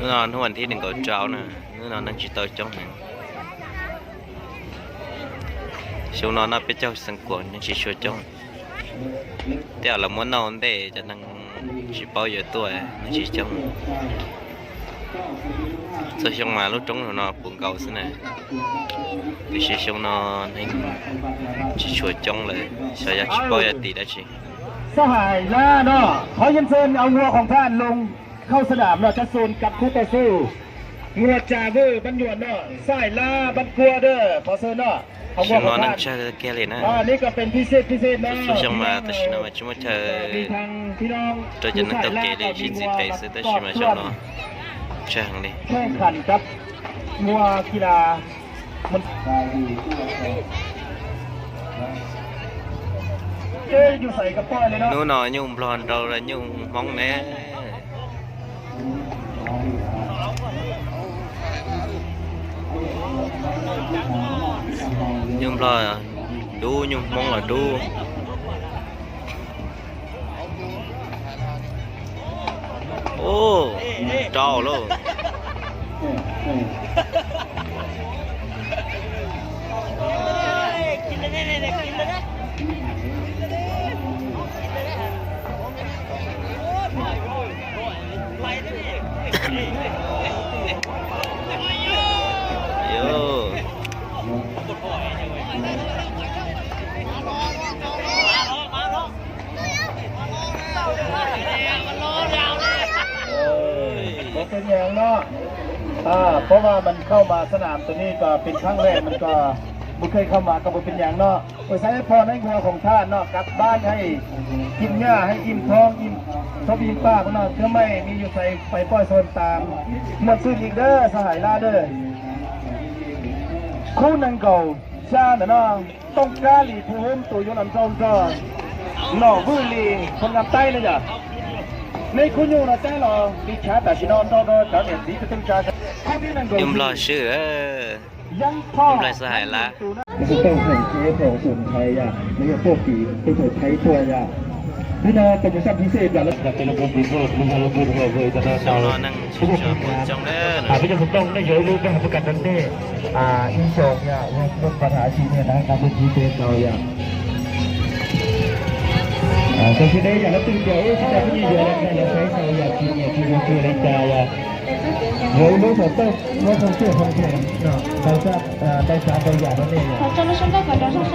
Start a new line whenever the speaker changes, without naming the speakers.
นอนทุกวันที่1 เจ้านะนอนนั่งจิตตัวจ้องหนึ่งช่วงนอนน่าเป็นเจ้าสังกวนนั่งจิตช่วยจ้องแต่เราม้วนนอนได้จะนั่งจิตเป้าเยอะตัวนั่งจิตจ้องส่วนช่วงมาลูกจ้องนอนปุ่งเก่าซะหน่อยคือช่วงนอนให้จิตช่วยจ้องเลยใช้ยาจิตเป้าอย่าตีได้ชิ
สหายล่าเนาะขอเยินเชิญเอางัวของท่านลงเข้าสนามเนาะจะซูนกับคู่ต่อสู้งัวจ่าเวอร์บรรยวนเนาะสายล่าบรรกัวเด้อขอเชิญเนาะเอางัวของท่านนี่ก็เป็นพิเศษเนาะ
ช่วงมาแต่ชิมาช่วงเธอ
พี่น้อง
ตัวจะนั่งตกเกลีชินสิเฟสแต่ชิมาช่วงเนาะใช่ไหม
แข่งขันกับงัวกีฬามันอยู่ใส่กระป๋อยเลยเนาะ
นู้นหน่อยยุ่งพลอนเราเลยยุ่งมองแน่ยุ่งพลอยดูยุ่งมองlàดูโอ้จอluônกินเลยกินเลย
เป็นอย่างเนาะเพราะว่ามันเข้ามาสนามตัวนี้ก็เป็นครั้งแรกมันก็ไม่เคยเข้ามาก็เป็นอย่างเนาะโดยใช้พรให้งัวของท่านเนาะกลับบ้านให้กินหญ้าให้อิ่มท้องอิ่มชอบอิ่มปากเนาะเพื่อไม่มีอยู่ใส่ไปปล่อยโซนตามหมดซื้ออีกเด้อสหายล่าเด้อคู่นังเก่าชาเนาะต้องกล้าหลีภูมิตัวยนต์อันจอมจอหน่อบื้อลีคนงามใต้เลยจ้ะในคุณอยู่นะแต่หรอดิฉันแต่ชินอนโดนจากเนี่ยดีก็ต้องจ่าย
ยุ่งรอชื่อ
ยังพ่อ
ไรสหายละ
มันก็ต้องแข่งเชื้อของสมุนไพรอ่ะไม่ใช่พวกผีเป็นคนใช้ตัวอ่ะนี่นะเป็นบริษัทพิเศษแบบแล้วแต่ละคนดีก็มันจะระเบิดเลยแต่ละ
ชาวนั่งชิจอบจังเด้อ
ไม่จำเป็นต้องได้เยอะรู้เป็นประกาศนั่นเด้อินโจเนี่ยรถปัญหาชีเนี่ยนะการเป็นพิเศษเราอย่างแต่ที่ได้อย่างละตึงเดียวที่จะไม่เยอะแล้วเราใช้เราอยากกินเนี่ยที่เราคือในใจอ่ะรู้สดต้องรู้คงเชื่อคงเชื่อเนาะเราจะได้สารตัวอย่างนั่นเอง
好，咱们现在改成上上。